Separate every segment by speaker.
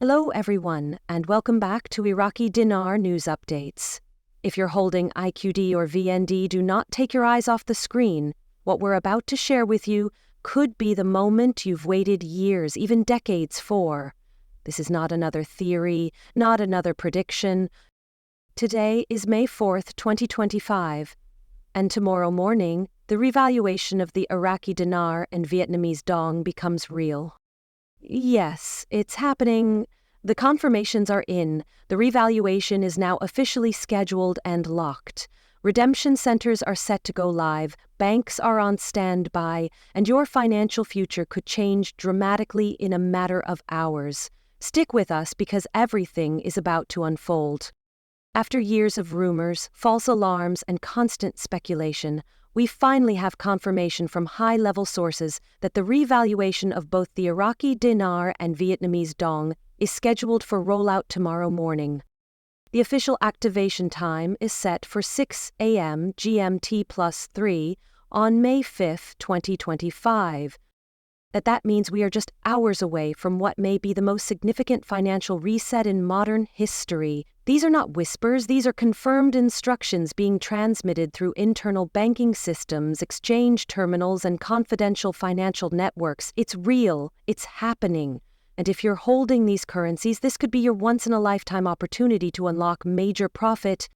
Speaker 1: Hello everyone, and welcome back to Iraqi Dinar News Updates. If you're holding IQD or VND, do not take your eyes off the screen. What we're about to share with you could be the moment you've waited years, even decades for. This is not another theory, not another prediction. Today is May 4th, 2025, and tomorrow morning, the revaluation of the Iraqi dinar and Vietnamese dong becomes real. Yes, it's happening. The confirmations are in. The revaluation is now officially scheduled and locked. Redemption centers are set to go live, banks are on standby, and your financial future could change dramatically in a matter of hours. Stick with us because everything is about to unfold. After years of rumors, false alarms, and constant speculation, we finally have confirmation from high-level sources that the revaluation of both the Iraqi dinar and Vietnamese dong is scheduled for rollout tomorrow morning. The official activation time is set for 6 a.m. GMT+3 on May 5, 2025. That means we are just hours away from what may be the most significant financial reset in modern history. These are not whispers, these are confirmed instructions being transmitted through internal banking systems, exchange terminals, and confidential financial networks. It's real, it's happening. And if you're holding these currencies, this could be your once-in-a-lifetime opportunity to unlock major profit.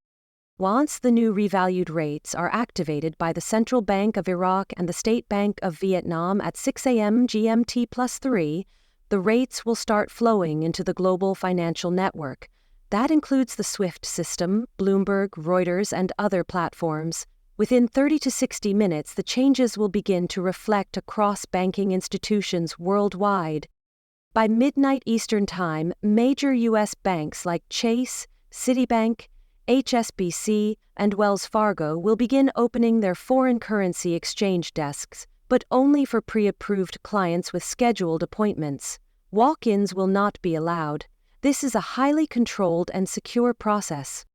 Speaker 1: Once the new revalued rates are activated by the Central Bank of Iraq and the State Bank of Vietnam at 6 a.m. GMT+3, the rates will start flowing into the global financial network. That includes the SWIFT system, Bloomberg, Reuters, and other platforms. Within 30 to 60 minutes, the changes will begin to reflect across banking institutions worldwide. By midnight Eastern Time, major U.S. banks like Chase, Citibank, HSBC, and Wells Fargo will begin opening their foreign currency exchange desks, but only for pre-approved clients with scheduled appointments. Walk-ins will not be allowed. This is a highly controlled and secure process.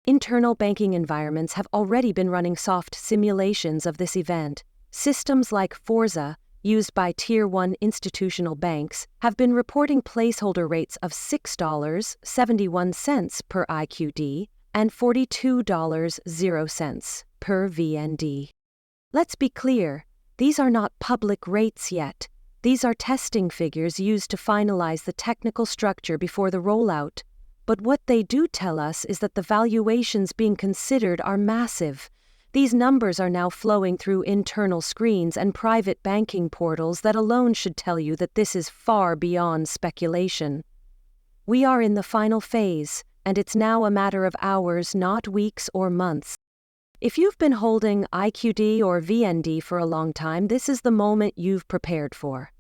Speaker 1: Internal banking environments have already been running soft simulations of this event. Systems like Forza, used by Tier 1 institutional banks, have been reporting placeholder rates of $6.71 per IQD and $42.00 per VND. Let's be clear, these are not public rates yet. These are testing figures used to finalize the technical structure before the rollout. But what they do tell us is that the valuations being considered are massive. These numbers are now flowing through internal screens and private banking portals that alone should tell you that this is far beyond speculation. We are in the final phase, and it's now a matter of hours, not weeks or months. If you've been holding IQD or VND for a long time, this is the moment you've prepared for.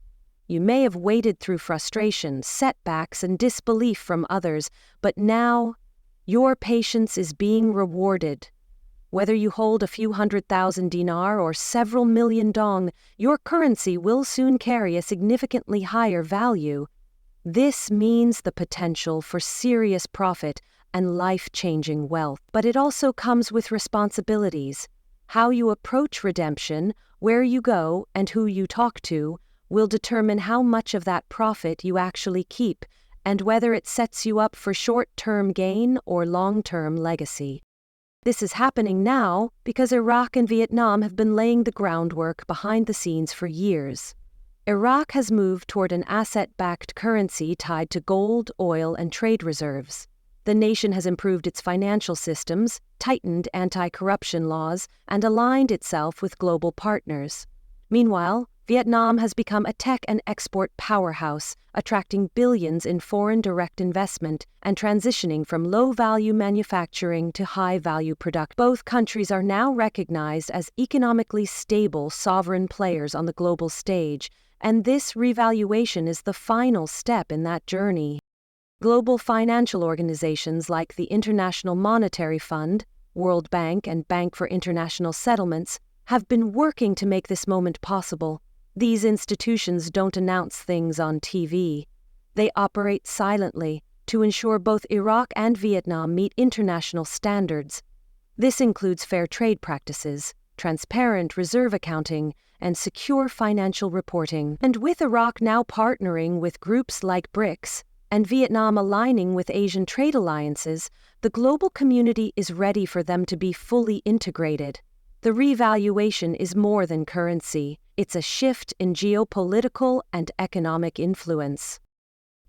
Speaker 1: You may have waded through frustration, setbacks, and disbelief from others, but now your patience is being rewarded. Whether you hold a few 100,000 dinar or several million dong, your currency will soon carry a significantly higher value. This means the potential for serious profit and life-changing wealth. But it also comes with responsibilities. How you approach redemption, where you go, and who you talk to will determine how much of that profit you actually keep and whether it sets you up for short-term gain or long-term legacy. This is happening now because Iraq and Vietnam have been laying the groundwork behind the scenes for years. Iraq has moved toward an asset-backed currency tied to gold, oil, and trade reserves. The nation has improved its financial systems, tightened anti-corruption laws, and aligned itself with global partners. Meanwhile, Vietnam has become a tech and export powerhouse, attracting billions in foreign direct investment and transitioning from low-value manufacturing to high-value production. Both countries are now recognized as economically stable sovereign players on the global stage, and this revaluation is the final step in that journey. Global financial organizations like the International Monetary Fund, World Bank, and Bank for International Settlements have been working to make this moment possible. These institutions don't announce things on TV. They operate silently to ensure both Iraq and Vietnam meet international standards. This includes fair trade practices, transparent reserve accounting, and secure financial reporting. And with Iraq now partnering with groups like BRICS and Vietnam aligning with Asian trade alliances, the global community is ready for them to be fully integrated. The revaluation is more than currency, it's a shift in geopolitical and economic influence.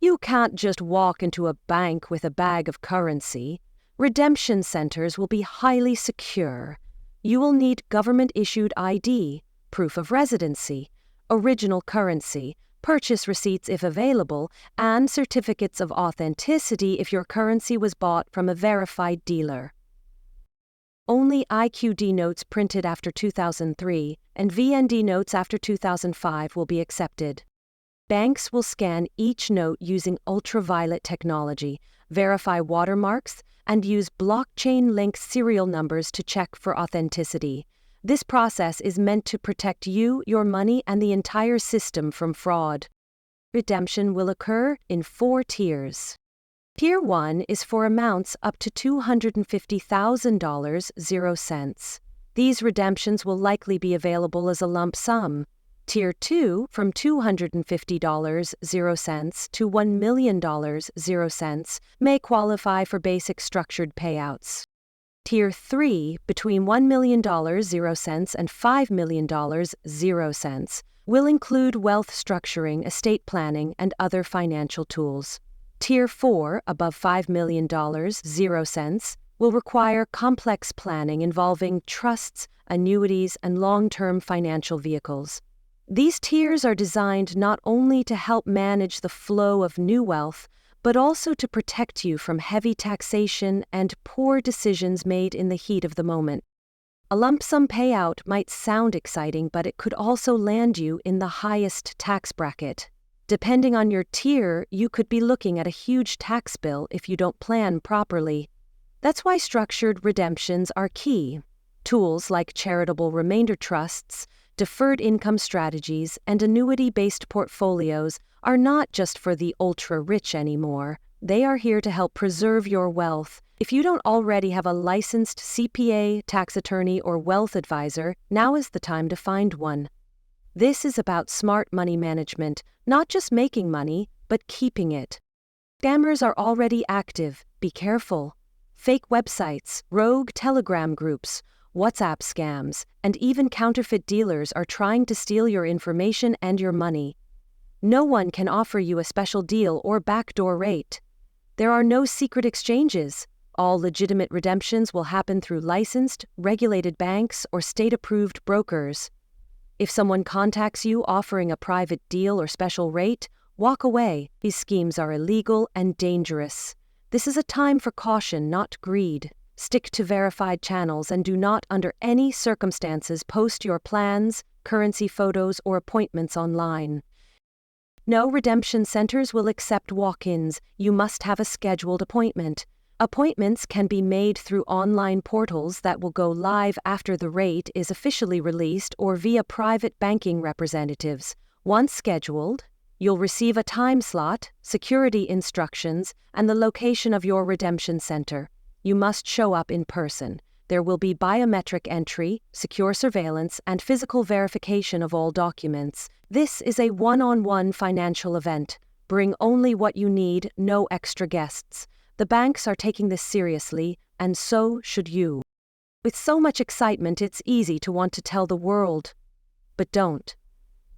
Speaker 1: You can't just walk into a bank with a bag of currency. Redemption centers will be highly secure. You will need government-issued ID, proof of residency, original currency, purchase receipts if available, and certificates of authenticity if your currency was bought from a verified dealer. Only IQD notes printed after 2003 and VND notes after 2005 will be accepted. Banks will scan each note using ultraviolet technology, verify watermarks, and use blockchain-linked serial numbers to check for authenticity. This process is meant to protect you, your money, and the entire system from fraud. Redemption will occur in 4 tiers. Tier 1 is for amounts up to $250,000, 0 cents. These redemptions will likely be available as a lump sum. Tier 2, from $250, 0 cents to $1 million, 0 cents, may qualify for basic structured payouts. Tier 3, between $1 million, 0 cents and $5 million, 0 cents, will include wealth structuring, estate planning, and other financial tools. Tier 4, above $5 million, 0 cents, will require complex planning involving trusts, annuities, and long-term financial vehicles. These tiers are designed not only to help manage the flow of new wealth, but also to protect you from heavy taxation and poor decisions made in the heat of the moment. A lump sum payout might sound exciting, but it could also land you in the highest tax bracket. Depending on your tier, you could be looking at a huge tax bill if you don't plan properly. That's why structured redemptions are key. Tools like charitable remainder trusts, deferred income strategies, and annuity-based portfolios are not just for the ultra-rich anymore. They are here to help preserve your wealth. If you don't already have a licensed CPA, tax attorney, or wealth advisor, now is the time to find one. This is about smart money management, not just making money, but keeping it. Scammers are already active. Be careful. Fake websites, rogue Telegram groups, WhatsApp scams, and even counterfeit dealers are trying to steal your information and your money. No one can offer you a special deal or backdoor rate. There are no secret exchanges. All legitimate redemptions will happen through licensed, regulated banks or state-approved brokers. If someone contacts you offering a private deal or special rate, walk away. These schemes are illegal and dangerous. This is a time for caution, not greed. Stick to verified channels and do not, under any circumstances, post your plans, currency photos, or appointments online. No redemption centers will accept walk-ins. You must have a scheduled appointment. Appointments can be made through online portals that will go live after the rate is officially released or via private banking representatives. Once scheduled, you'll receive a time slot, security instructions, and the location of your redemption center. You must show up in person. There will be biometric entry, secure surveillance, and physical verification of all documents. This is a one-on-one financial event. Bring only what you need, no extra guests. The banks are taking this seriously, and so should you. With so much excitement, it's easy to want to tell the world. But don't.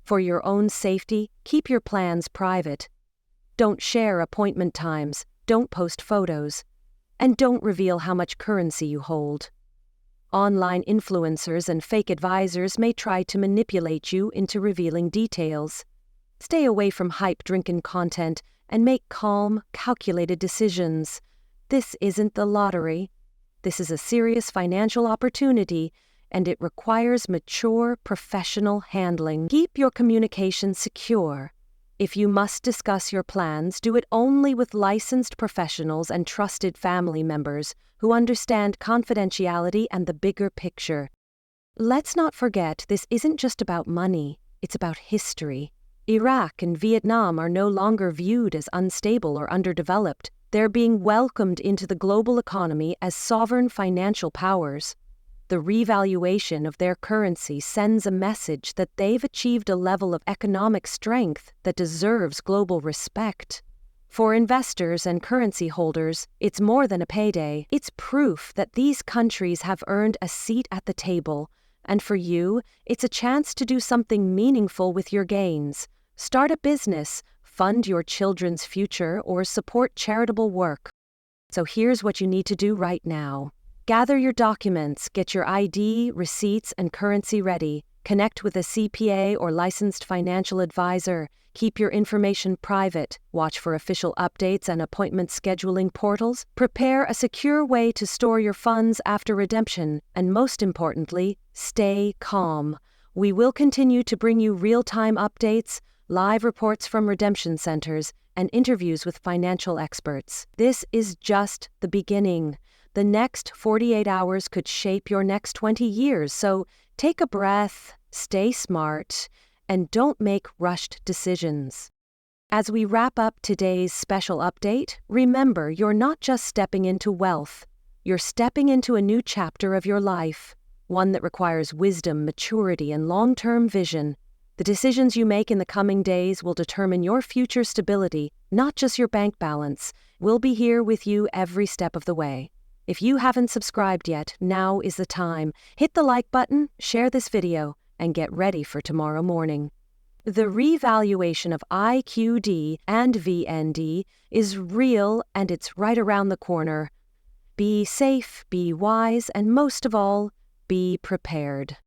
Speaker 1: For your own safety, keep your plans private. Don't share appointment times, don't post photos, and don't reveal how much currency you hold. Online influencers and fake advisors may try to manipulate you into revealing details. Stay away from hype-drinking content and make calm, calculated decisions. This isn't the lottery. This is a serious financial opportunity, and it requires mature, professional handling. Keep your communication secure. If you must discuss your plans, do it only with licensed professionals and trusted family members who understand confidentiality and the bigger picture. Let's not forget, this isn't just about money, it's about history. Iraq and Vietnam are no longer viewed as unstable or underdeveloped. They're being welcomed into the global economy as sovereign financial powers. The revaluation of their currency sends a message that they've achieved a level of economic strength that deserves global respect. For investors and currency holders, it's more than a payday. It's proof that these countries have earned a seat at the table. And for you, it's a chance to do something meaningful with your gains. Start a business, fund your children's future, or support charitable work. So here's what you need to do right now. Gather your documents, get your ID, receipts, and currency ready. Connect with a CPA or licensed financial advisor. Keep your information private. Watch for official updates and appointment scheduling portals. Prepare a secure way to store your funds after redemption. And most importantly, stay calm. We will continue to bring you real-time updates, live reports from redemption centers, and interviews with financial experts. This is just the beginning. The next 48 hours could shape your next 20 years, so take a breath, stay smart, and don't make rushed decisions. As we wrap up today's special update, remember you're not just stepping into wealth. You're stepping into a new chapter of your life, one that requires wisdom, maturity, and long-term vision. The decisions you make in the coming days will determine your future stability, not just your bank balance. We'll be here with you every step of the way. If you haven't subscribed yet, now is the time. Hit the like button, share this video, and get ready for tomorrow morning. The revaluation of IQD and VND is real, and it's right around the corner. Be safe, be wise, and most of all, be prepared.